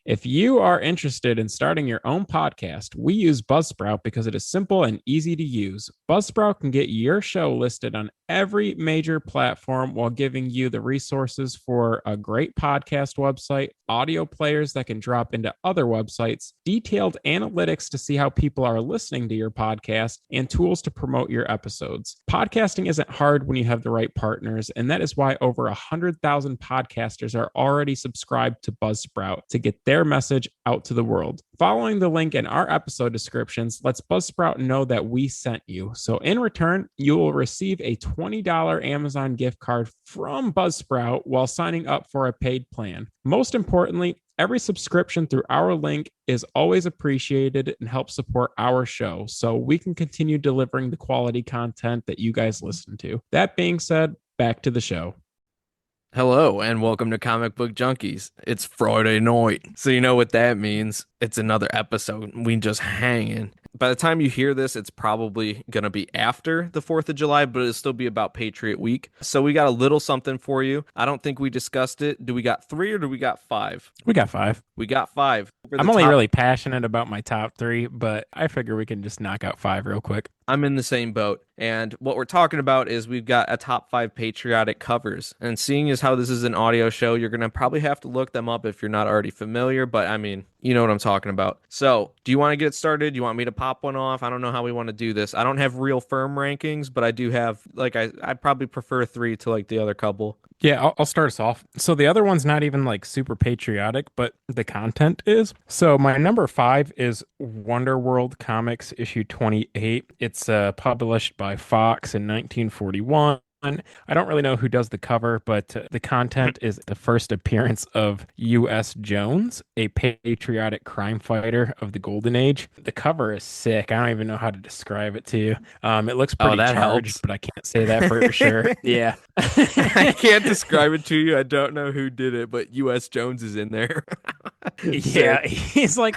If you are interested in starting your own podcast, we use Buzzsprout because it is simple and easy to use. Buzzsprout can get your show listed on every major platform while giving you the resources for a great podcast website, audio players that can drop into other websites, detailed analytics to see how people are listening to your podcast, and tools to promote your episodes. Podcasting isn't hard when you have the right partners, and that is why over 100,000 podcasters are already subscribed to Buzzsprout to get their message out to the world. Following the link in our episode descriptions lets Buzzsprout know that we sent you. So in return, you will receive a $20 Amazon gift card from Buzzsprout while signing up for a paid plan. Most importantly, every subscription through our link is always appreciated and helps support our show so we can continue delivering the quality content that you guys listen to. That being said, back to the show. Hello and welcome to Comic Book Junkies. It's Friday night, so you know what that means. It's another episode. We just hanging. By the time you hear this, it's probably going to be after the 4th of July, but it'll still be about Patriot Week. So we got a little something for you. I don't think we discussed it. Do we got 3 or do we got 5? We got 5. We got 5. I'm only really passionate about my top 3, but I figure we can just knock out 5 real quick. I'm in the same boat. And what we're talking about is we've got a top 5 patriotic covers. And seeing as how this is an audio show, you're going to probably have to look them up if you're not already familiar. But I mean, you know what I'm talking about. So do you want to get started? Do you want me to pop one off? I don't know how we want to do this. I don't have real firm rankings, but I do have, like, I probably prefer 3 to like the other couple. Yeah, I'll start us off. So the other one's not even like super patriotic, but the content is. So my number 5 is Wonder World Comics issue 28. It's published by Fox in 1941. I don't really know who does the cover, but the content is the first appearance of U.S. Jones, a patriotic crime fighter of the Golden Age. The cover is sick. I don't even know how to describe it to you. It looks pretty that charged, helps. but I can't say that for sure. Yeah. I can't describe it to you. I don't know who did it, but U.S. Jones is in there. Yeah, he's like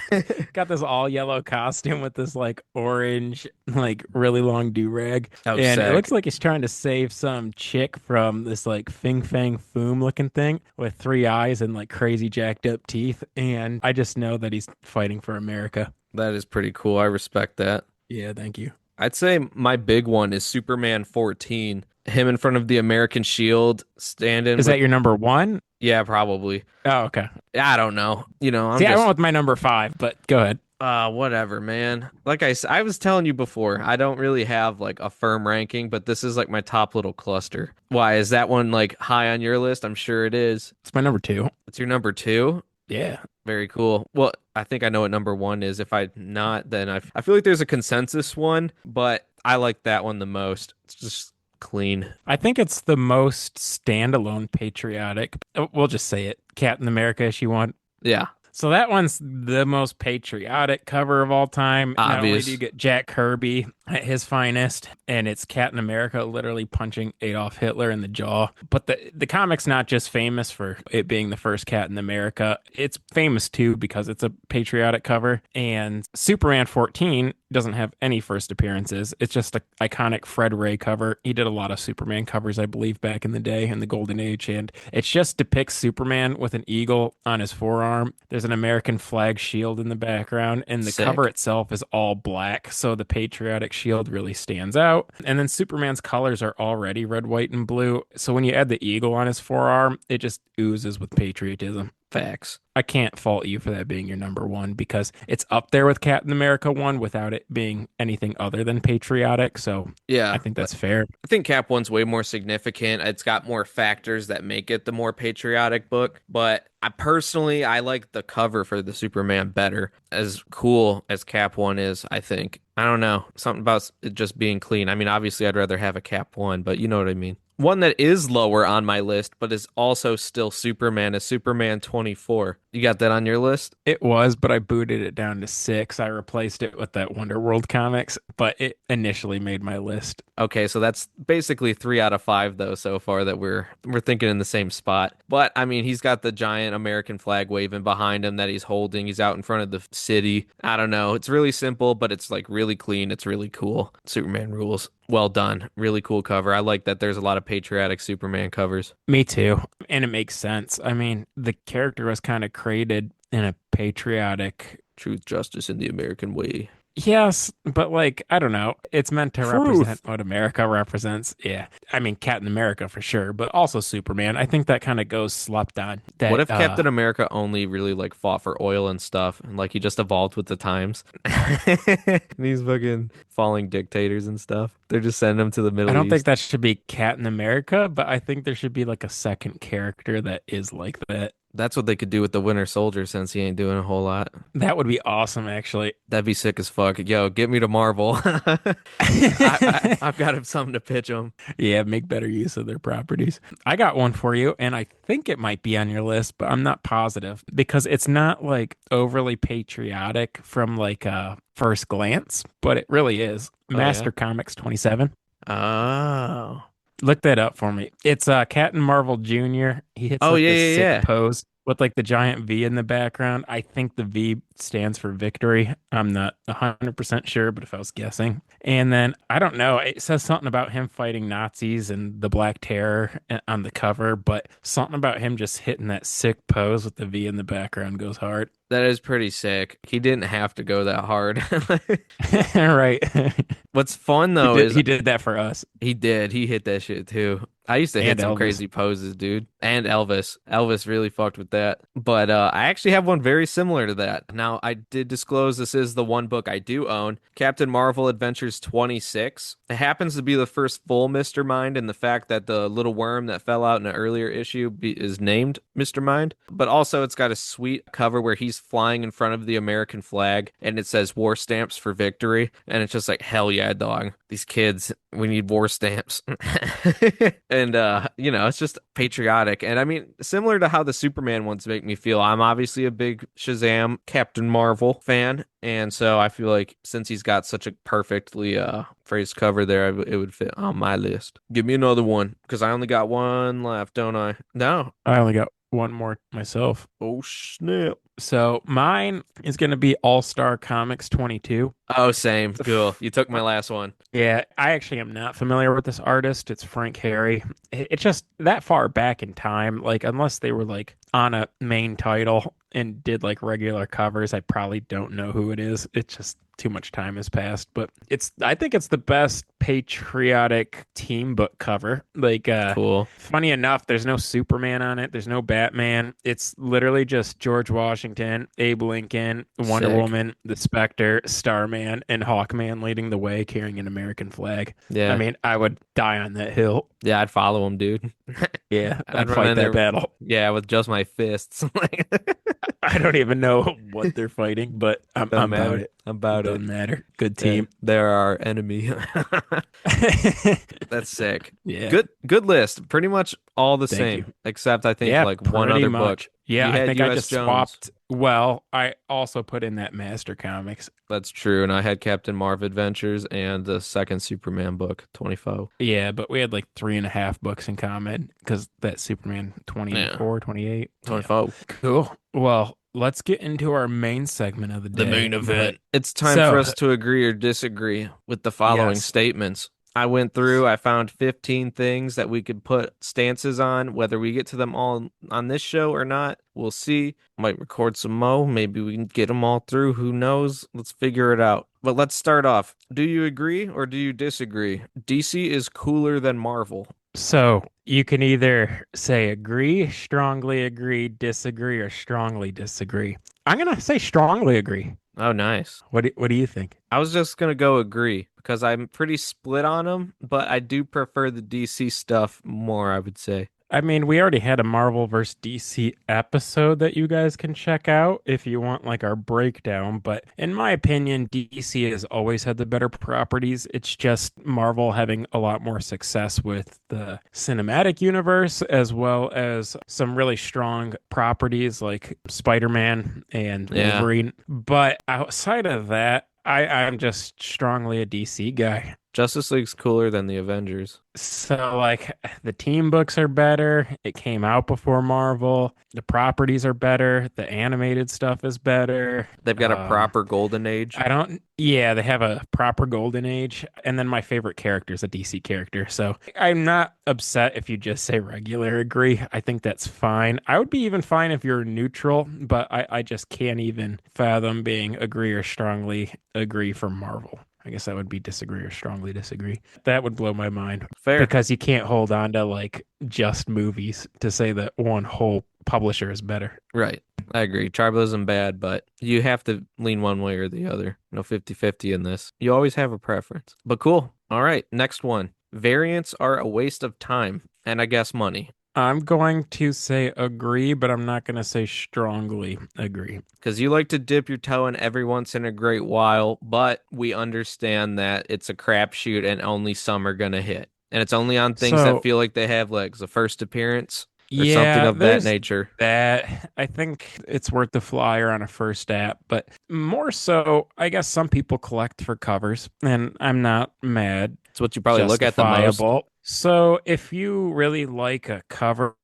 got this all yellow costume with this like orange, like really long do-rag. Oh, And sick. it looks like he's trying to save some chick from this like Fing Fang Foom looking thing with 3 eyes and like crazy jacked up teeth. And I just know that he's fighting for America. That is pretty cool. I respect that. Yeah, thank you. I'd say my big one is Superman 14. Him in front of the American shield standing. Is that your number 1? Yeah, probably. Oh, okay. I don't know. You know, I'm See, I just went with my number 5, but go ahead. whatever, man. Like I was telling you before, I don't really have like a firm ranking, but this is like my top little cluster. Why is that one like high on your list? I'm sure it is. It's my number 2. It's your number 2? Yeah. Very cool. Well, I think I know what number 1 is. If I not, then I feel like there's a consensus one, but I like that one the most. It's just clean. I think it's the most standalone patriotic. We'll just say it. Captain America issue 1. Yeah, So that one's the most patriotic cover of all time. Not only obvious. do you get Jack Kirby at his finest, and it's Captain America literally punching Adolf Hitler in the jaw. But the comic's not just famous for it being the first Captain America. It's famous too because it's a patriotic cover. And Superman 14 doesn't have any first appearances. It's just an iconic Fred Ray cover. He did a lot of Superman covers, I believe, back in the day in the Golden Age. And it just depicts Superman with an eagle on his forearm. There's an American flag shield in the background, and the Sick. cover itself is all black. So the patriotic shield really stands out. And then Superman's colors are already red, white, and blue. So when you add the eagle on his forearm, it just oozes with patriotism. Facts. I can't fault you for that being your number 1 because it's up there with Captain America 1 without it being anything other than patriotic. So Yeah. I think that's fair. I think Cap 1's way more significant. It's got more factors that make it the more patriotic book, but I like the cover for the Superman better. As cool as Cap 1 is, I think. I don't know. Something about it just being clean. I mean, obviously I'd rather have a Cap 1, but you know what I mean. One that is lower on my list, but is also still Superman, is Superman 24. You got that on your list? It was, but I booted it down to 6. I replaced it with that Wonder World comics, but it initially made my list. Okay, so that's basically 3 out of 5 though so far that we're thinking in the same spot. But I mean, he's got the giant American flag waving behind him that he's holding. He's out in front of the city. I don't know. It's really simple, but it's like really clean. It's really cool. Superman rules. Well done. Really cool cover. I like that there's a lot of patriotic Superman covers. Me too. And it makes sense. I mean, the character was kind of created in a patriotic. Truth, justice, and the American way. Yes, but like, I don't know. It's meant to represent Truth. what America represents. Yeah. I mean, Captain America for sure, but also Superman. I think that kind of goes slept on. What That if Captain America only really like fought for oil and stuff and like he just evolved with the times? These fucking falling dictators and stuff. They're just sending them to the I Middle don't think East. that should be Captain America, but I think there should be like a second character that is like that. That's what they could do with the Winter Soldier since he ain't doing a whole lot. That would be awesome, actually. That'd be sick as fuck. Yo, get me to Marvel. I've got something to pitch them. Yeah, make better use of their properties. I got one for you, and I think it might be on your list, but I'm not positive because it's not like overly patriotic from like a first glance, but it really is. Oh yeah. Master Comics 27. Oh. Look that up for me. It's Captain Marvel Jr. He hits Oh like yeah, this yeah, sick yeah. pose with like the giant V in the background. I think the V stands for victory. I'm not 100% sure, but if I was guessing. And then I don't know, it says something about him fighting Nazis and the Black Terror on the cover, but something about him just hitting that sick pose with the V in the background goes hard. That is pretty sick. He didn't have to go that hard. Right. What's fun He though did is he did that for us he did. He hit that shit too. I used to hit and some Elvis. crazy poses, dude. And Elvis. Elvis really fucked with that. But I actually have one very similar to that. Now, I did disclose this is the one book I do own, Captain Marvel Adventures 26. It happens to be the first full Mr. Mind, and the fact that the little worm that fell out in an earlier issue is named Mr. Mind. But also, it's got a sweet cover where he's flying in front of the American flag, and it says war stamps for victory. And it's just like, hell yeah, dog. These kids, we need war stamps. And it's just patriotic. And I mean, similar to how the Superman ones make me feel, I'm obviously a big Shazam Captain Marvel fan. And so I feel like since he's got such a perfectly phrased cover there, it would fit on my list. Give me another one, because I only got one left, don't I? No. I only got one more myself. Oh, snap. So mine is going to be All Star Comics 22. Oh, same. Cool. You took my last one. Yeah, I actually am not familiar with this artist. It's Frank Harry. It's just that far back in time. Like, unless they were like on a main title and did like regular covers, I probably don't know who it is. It's just too much time has passed. But I think it's the best patriotic team book cover. Like, Cool. funny enough, there's no Superman on it. There's no Batman. It's literally just George Washington, Abe Lincoln, Wonder Sick. Woman, the Spectre, Starman, and Hawkman leading the way carrying an American flag. I Yeah. mean, I would die on that hill. Yeah, I'd follow him, dude. Yeah, I'd I'd run fight in that there. battle. Yeah, with just my fists. I don't even know what they're fighting, but Doesn't I'm about matter. it. I'm about it. Doesn't matter. Good Yeah, team. they're our enemy. That's sick. Yeah. Good list. Pretty much all the Thank you. same, except I think Yeah, like one pretty other book. much. Yeah, You I had think I U.S. just Jones. swapped. Well, I also put in that Master Comics. That's true, and I had Captain Marvel Adventures and the second Superman book, 24. Yeah, but we had like 3.5 books in common because that Superman Yeah, 24, 28. Yeah. 24. Cool. Well, let's get into our main segment of the day. The main event. It's time So, for us to agree or disagree with the following yes. statements. I went through, I found 15 things that we could put stances on. Whether we get to them all on this show or not, we'll see. Might record some more. Maybe we can get them all through. Who knows? Let's figure it out. But let's start off. Do you agree or do you disagree? DC is cooler than Marvel. So you can either say strongly agree, disagree, or strongly disagree. I'm gonna say strongly agree. Oh, nice. What do you think? I was just gonna go agree because I'm pretty split on them, but I do prefer the DC stuff more, I would say. I mean, we already had a Marvel vs. DC episode that you guys can check out if you want like our breakdown. But in my opinion, DC has always had the better properties. It's just Marvel having a lot more success with the cinematic universe, as well as some really strong properties like Spider-Man and Yeah. Wolverine. But outside of that, I'm just strongly a DC guy. Justice League's cooler than the Avengers. So, like, the team books are better. It came out before Marvel. The properties are better. The animated stuff is better. They've got a proper golden age. Yeah, they have a proper golden age. And then my favorite character is a DC character. So I'm not upset if you just say regular agree. I think that's fine. I would be even fine if you're neutral, but I just can't even fathom being agree or strongly agree for Marvel. I guess that would be disagree or strongly disagree. That would blow my mind Fair. because you can't hold on to like just movies to say that one whole publisher is better. Right. I agree. Tribalism bad, but you have to lean one way or the other. No 50-50 in this. You always have a preference. But cool. All right. Next one. Variants are a waste of time and I guess money. I'm going to say agree, but I'm not going to say strongly agree. Because you like to dip your toe in every once in a great while, but we understand that it's a crapshoot and only some are going to hit. And it's only on things that So, feel like they have legs, a first appearance or something yeah, of that there's nature. that. I think it's worth the flyer on a first app, but more so, I guess some people collect for covers, and I'm not mad. It's what you probably look at the most. Justifiable. So if you really like a cover,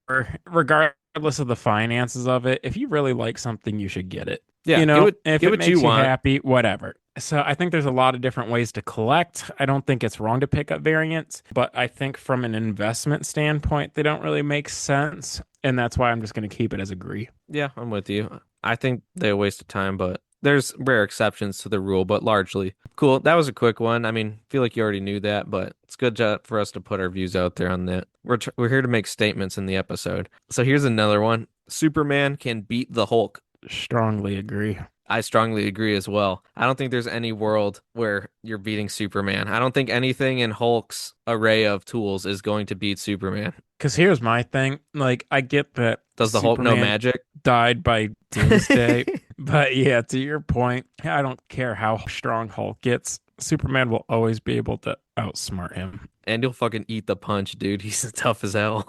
regardless of the finances of it, if you really like something, you should get it. Yeah, If get it what you makes you want. happy, whatever. So I think there's a lot of different ways to collect. I don't think it's wrong to pick up variants, but I think from an investment standpoint, they don't really make sense. And that's why I'm just going to keep it as agree. Yeah, I'm with you. I think they're a waste of time, but there's rare exceptions to the rule, but largely. Cool. That was a quick one. I mean, I feel like you already knew that, but it's good for us to put our views out there on that. We're here to make statements in the episode. So here's another one. Superman can beat the Hulk. Strongly agree. I strongly agree as well. I don't think there's any world where you're beating Superman. I don't think anything in Hulk's array of tools is going to beat Superman. Because here's my thing. Like, I get that Does the Hulk know Superman magic? died by Doomsday. But yeah, to your point, I don't care how strong Hulk gets. Superman will always be able to outsmart him. And he'll fucking eat the punch, dude. He's tough as hell.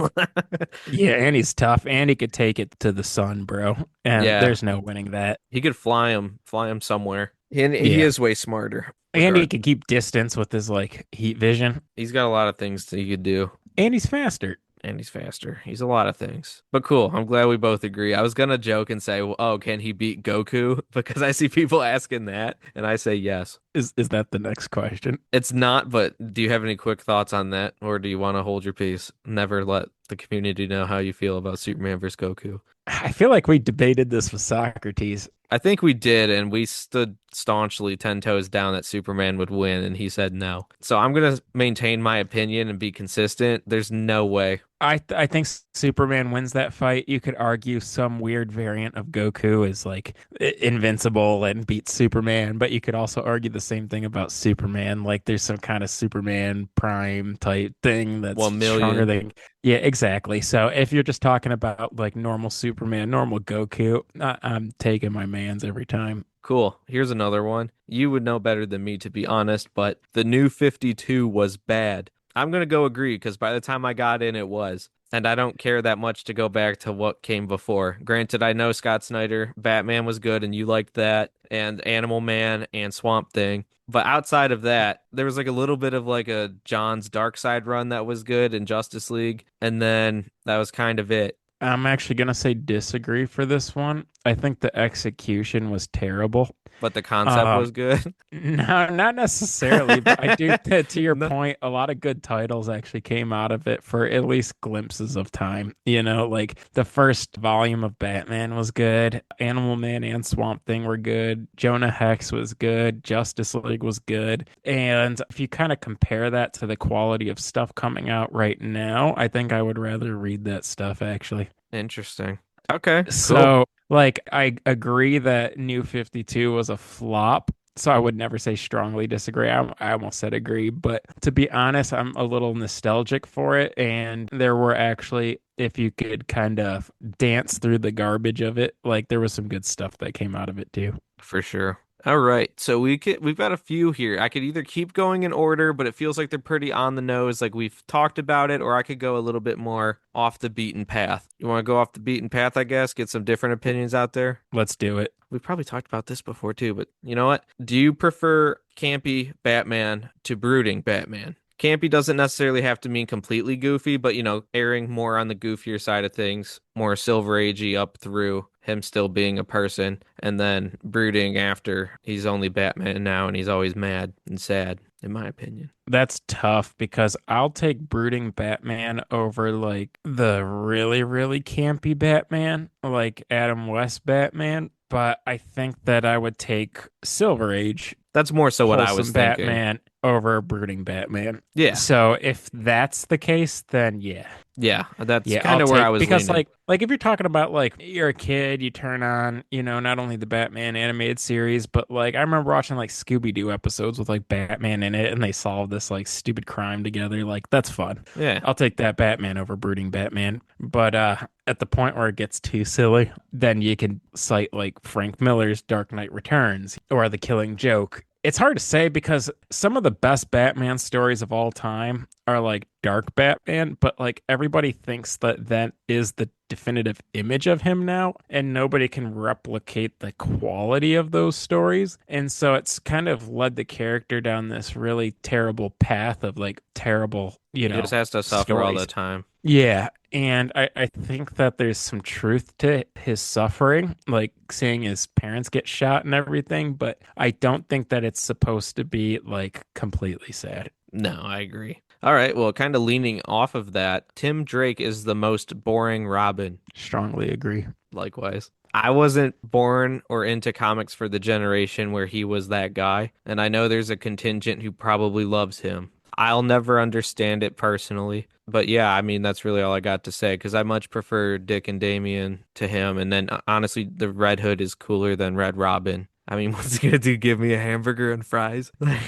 Yeah, and he's tough, and he could take it to the sun, bro. And Yeah, there's no winning that. he could fly him somewhere. And he Yeah. is way smarter. And he could keep distance with his like heat vision. He's got a lot of things that he could do. And he's faster. And he's faster. He's a lot of things. But cool. I'm glad we both agree. I was gonna joke and say, oh, can he beat Goku? Because I see people asking that, and I say yes. Is that the next question? It's not, but do you have any quick thoughts on that? Or do you want to hold your peace? Never let the community know how you feel about Superman versus Goku. I feel like we debated this with Socrates. I think we did, and we stood staunchly 10 toes down that Superman would win, and he said no. So I'm going to maintain my opinion and be consistent. There's no way. I think Superman wins that fight. You could argue some weird variant of Goku is like invincible and beats Superman, but you could also argue the same thing about Superman. Like there's some kind of Superman prime type thing that's 1 stronger million. than. Yeah, exactly. So if you're just talking about like normal Superman, normal Goku, I'm taking my man's every time. Cool. Here's another one. You would know better than me, to be honest, but the new 52 was bad. I'm going to go agree because by the time I got in, it was. And I don't care that much to go back to what came before. Granted, I know Scott Snyder, Batman was good and you liked that, and Animal Man and Swamp Thing. But outside of that, there was like a little bit of like a John's Dark Side run that was good in Justice League. And then that was kind of it. I'm actually going to say disagree for this one. I think the execution was terrible. But the concept Um, was good. No, not necessarily, but I do, to your No. point, a lot of good titles actually came out of it for at least glimpses of time. Like the first volume of Batman was good, Animal Man and Swamp Thing were good, Jonah Hex was good, Justice League was good. And if you kind of compare that to the quality of stuff coming out right now, I think I would rather read that stuff actually. Interesting. Okay, cool. So, like, I agree that New 52 was a flop. So I would never say strongly disagree. I almost said agree, but to be honest, I'm a little nostalgic for it. And there were actually, if you could kind of dance through the garbage of it, like there was some good stuff that came out of it too. For sure. All right. So we've got a few here. I could either keep going in order, but it feels like they're pretty on the nose, like we've talked about it, or I could go a little bit more off the beaten path. You want to go off the beaten path, I guess, get some different opinions out there? Let's do it. We've probably talked about this before too, but you know what? Do you prefer campy Batman to brooding Batman? Campy doesn't necessarily have to mean completely goofy, but erring more on the goofier side of things, more Silver Agey up through him still being a person, and then brooding after he's only Batman now and he's always mad and sad, in my opinion. That's tough because I'll take brooding Batman over like the really, really campy Batman, like Adam West Batman. But I think that I would take Silver Age, That's more so what I was wholesome thinking. Batman over brooding Batman. Yeah. So if that's the case, then yeah. Yeah, that's Yeah, kind I'll of where I take was because leaning. like if you're talking about like you're a kid, you turn on, not only the Batman animated series, but like I remember watching like Scooby-Doo episodes with like Batman in it and they solve this like stupid crime together. Like that's fun. Yeah. I'll take that Batman over brooding Batman. But at the point where it gets too silly, then you can cite like Frank Miller's Dark Knight Returns or The Killing Joke. It's hard to say because some of the best Batman stories of all time are like dark Batman, but like everybody thinks that that is the definitive image of him now, and nobody can replicate the quality of those stories. And so it's kind of led the character down this really terrible path of like terrible, He just has to suffer all the stories. time. Yeah, and I think that there's some truth to his suffering, like seeing his parents get shot and everything, but I don't think that it's supposed to be like completely sad. No, I agree. All right, well, kind of leaning off of that, Tim Drake is the most boring Robin. Strongly agree. Likewise. I wasn't born or into comics for the generation where he was that guy, and I know there's a contingent who probably loves him. I'll never understand it personally, but yeah, I mean that's really all I got to say because I much prefer Dick and Damian to him, and then honestly, the Red Hood is cooler than Red Robin. I mean, what's he gonna do? Give me a hamburger and fries? Running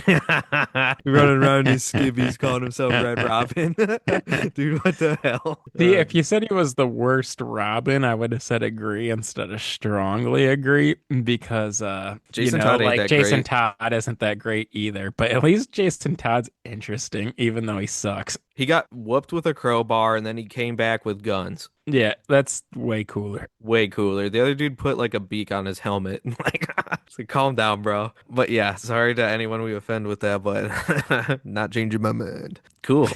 around his skivvies calling himself Red Robin. Dude, what the hell? See, if you said he was the worst Robin, I would have said agree instead of strongly agree because Jason Todd ain't like that Jason great. Todd isn't that great either, but at least Jason Todd's interesting even though he sucks. He got whooped with a crowbar and then he came back with guns. Yeah, that's way cooler. Way cooler. The other dude put like a beak on his helmet. Like, it's like, calm down, bro. But yeah, sorry to anyone we offend with that, but not changing my mind. Cool.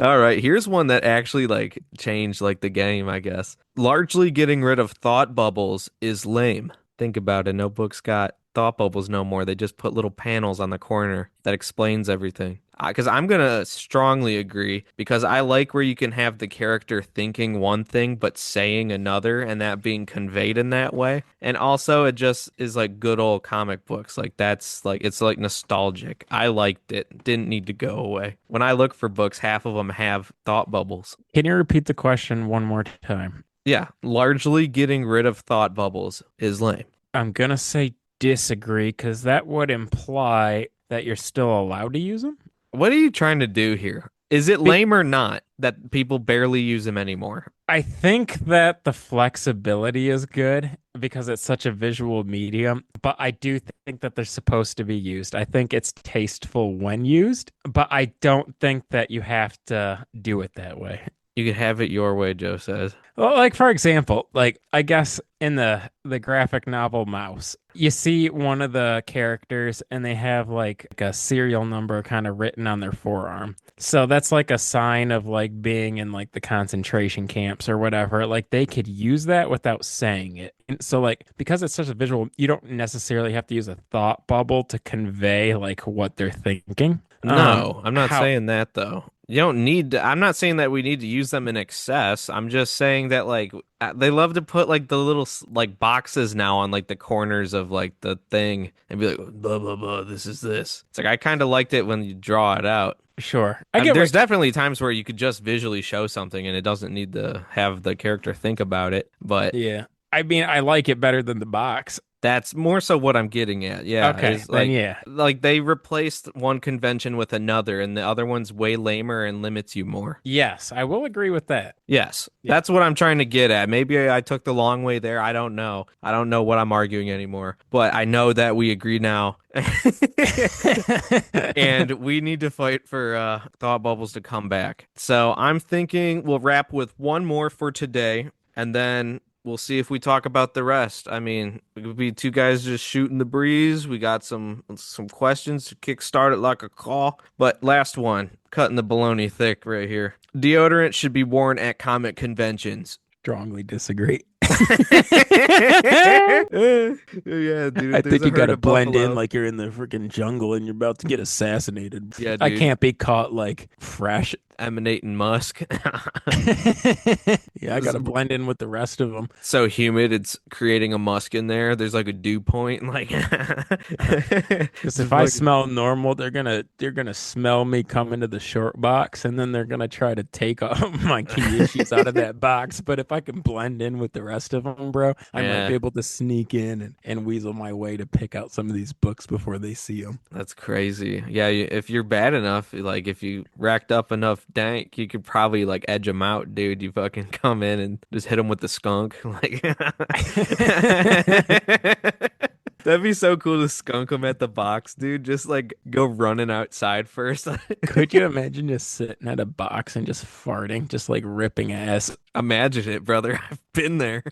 All right, here's one that actually like changed like the game, I guess. Largely getting rid of thought bubbles is lame. Think about it. Notebook's got thought bubbles no more. They just put little panels on the corner that explains everything. Because I'm gonna strongly agree because I like where you can have the character thinking one thing but saying another and that being conveyed in that way. And also it just is like good old comic books. Like that's like it's like nostalgic. I liked it. Didn't need to go away. When I look for books, half of them have thought bubbles. Can you repeat the question one more time? Yeah, largely getting rid of thought bubbles is lame. I'm gonna say disagree because that would imply that you're still allowed to use them. What are you trying to do here? Is it Be- lame or not that people barely use them anymore? I think that the flexibility is good because it's such a visual medium, but I do think that they're supposed to be used. I think it's tasteful when used, but I don't think that you have to do it that way. You could have it your way, Joe says. Well, like for example, like I guess in the graphic novel Mouse, you see one of the characters and they have like a serial number kind of written on their forearm. So that's like a sign of like being in like the concentration camps or whatever. Like they could use that without saying it. And so like because it's such a visual, you don't necessarily have to use a thought bubble to convey like what they're thinking. No, I'm not How saying that though. You don't need to, I'm not saying that we need to use them in excess. I'm just saying that like they love to put like the little like boxes now on like the corners of like the thing and be like blah blah blah this is this. It's like I kind of liked it when you draw it out. sure. I And get there's what definitely times where you could just visually show something and it doesn't need to have the character think about it. But yeah. I mean, I like it better than the box. That's more so what I'm getting at. Yeah, Okay, is then yeah. like they replaced one convention with another, and the other one's way lamer and limits you more. Yes, I will agree with that. Yes, Yeah. that's what I'm trying to get at. Maybe I took the long way there. I don't know. I don't know what I'm arguing anymore, but I know that we agree now. And we need to fight for thought bubbles to come back. So I'm thinking we'll wrap with one more for today, and then we'll see if we talk about the rest. I mean, it could be two guys just shooting the breeze. We got some questions to kickstart it like a call. But last one, cutting the baloney thick right here. Deodorant should be worn at comic conventions. Strongly disagree. Yeah, dude, I if there's think a you got herd to of blend in buffalo. like you're in the freaking jungle and you're about to get assassinated. Yeah, I dude, can't be caught like fresh. emanating musk. Yeah, I got to blend in with the rest of them. So humid, it's creating a musk in there. There's like a dew point, like Because just if I fucking smell normal, they're gonna smell me come into the short box, and then they're gonna try to take all my key issues out of that box. But if I can blend in with the rest of them, bro, I might be yeah, able to sneak in and weasel my way to pick out some of these books before they see them. that's crazy. Yeah, if you're bad enough, like if you racked up enough dank, you could probably like edge them out, dude. You fucking come in and just hit them with the skunk, like. That'd be so cool to skunk them at the box, dude. Just like go running outside first. Could you imagine just sitting at a box and just farting, just like ripping ass? Imagine it, brother. I've been there.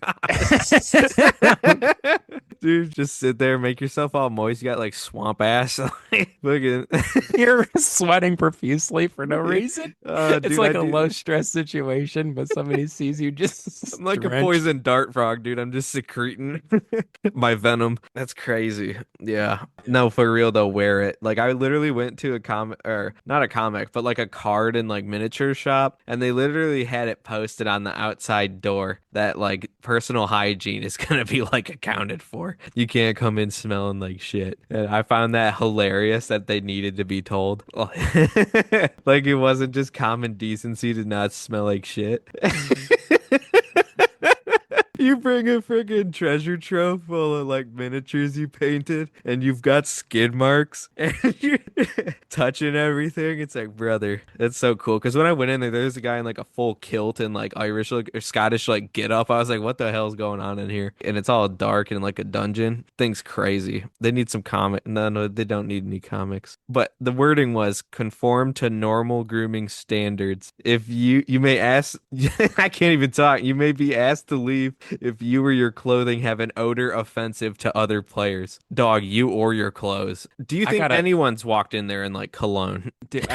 Dude, just sit there, make yourself all moist. You got like swamp ass. Like, fucking. You're sweating profusely for no reason. It's Dude, like a low stress situation, but somebody sees you just I'm like a drenched. poison dart frog, dude. I'm just secreting my venom. That's crazy. Yeah. No, for real though, wear it. Like I literally went to a comic or not a comic, but like a card and like miniature shop, and they literally had it posted on the outside door that like personal hygiene is gonna be like accounted for. You can't come in smelling like shit. And I found that hilarious that they needed to be told. Like it wasn't just common decency to not smell like shit. You bring a friggin' treasure trove full of like miniatures you painted, and you've got skid marks, and you're touching everything. It's like, brother, that's so cool. Because when I went in there was a guy in like a full kilt and like Irish like, or Scottish like get up. I was like, what the hell's going on in here? And it's all dark and like a dungeon. Thing's crazy. They need some comic. No, they don't need any comics. But the wording was conform to normal grooming standards. If you may ask, I can't even talk. You may be asked to leave if you or your clothing have an odor offensive to other players. Dog, you or your clothes. Do you I think gotta, anyone's walked in there in like cologne? dude,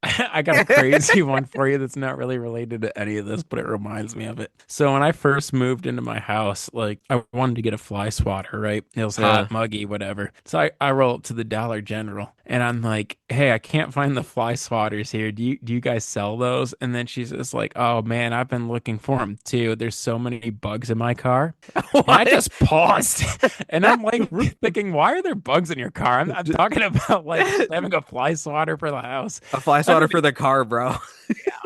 I got a crazy one for you that's not really related to any of this, but it reminds me of it. So when I first moved into my house, like I wanted to get a fly swatter, right? It was Yeah. hot, muggy, whatever. So I roll up to the Dollar General and I'm like, hey, I can't find the fly swatters here. Do you guys sell those? And then she's just like, oh man, I've been looking for them too. There's so many bugs in my car. And I What? just paused and I'm like thinking, why are there bugs in your car? I'm talking about like having a fly swatter for the house. A fly I swatter don't for the car, bro.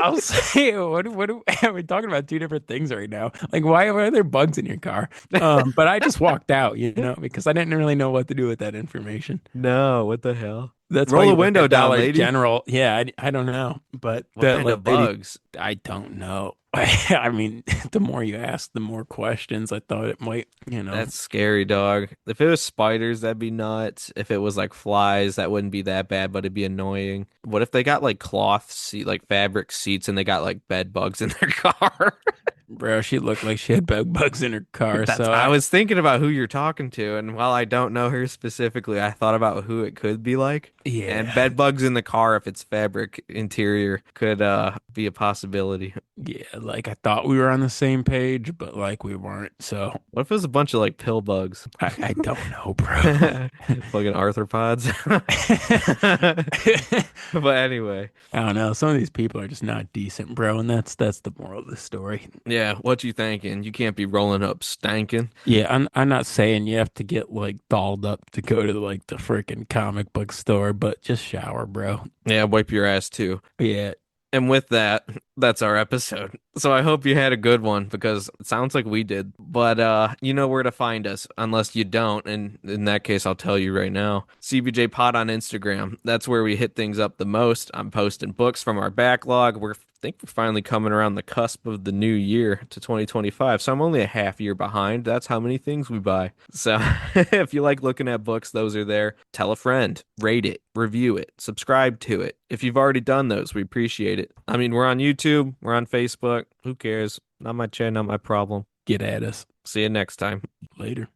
I was saying, what are we talking about two different things right now? Like, why are there bugs in your car? But I just walked out, because I didn't really know what to do with that information. No, what the hell? That's why Roll the you work window at down, Dollar lady. General. Yeah, I don't know, but What the kind of lady, bugs? I don't know. I mean, the more you ask, the more questions. I thought it might. That's scary, dog. If it was spiders, that'd be nuts. If it was like flies, that wouldn't be that bad, but it'd be annoying. What if they got like cloth seat, like fabric seats, and they got like bed bugs in their car? Bro, she looked like she had bed bugs in her car. That's So I was thinking about who you're talking to, and while I don't know her specifically, I thought about who it could be like. And yeah, bed bugs in the car, if it's fabric interior, could be a possibility. yeah, like I thought we were on the same page, but like we weren't. So What if it was a bunch of like pill bugs? I don't know, bro. Fucking arthropods. But anyway, I don't know. Some of these people are just not decent, bro, and that's the moral of the story. yeah, what you thinking? You can't be rolling up stanking. Yeah, I'm not saying you have to get like dolled up to go to like the freaking comic book store, but just shower, bro. Yeah, wipe your ass too. Yeah. And with that, that's our episode. So I hope you had a good one because it sounds like we did. But you know where to find us unless you don't. And in that case, I'll tell you right now. CBJ Pod on Instagram. That's where we hit things up the most. I'm posting books from our backlog. I think we're finally coming around the cusp of the new year to 2025. So I'm only a half year behind. That's how many things we buy. So if you like looking at books, those are there. Tell a friend, rate it, review it, subscribe to it. If you've already done those, we appreciate it. I mean, we're on YouTube, we're on Facebook. Who cares? Not my chair, not my problem. Get at us See you next time. later.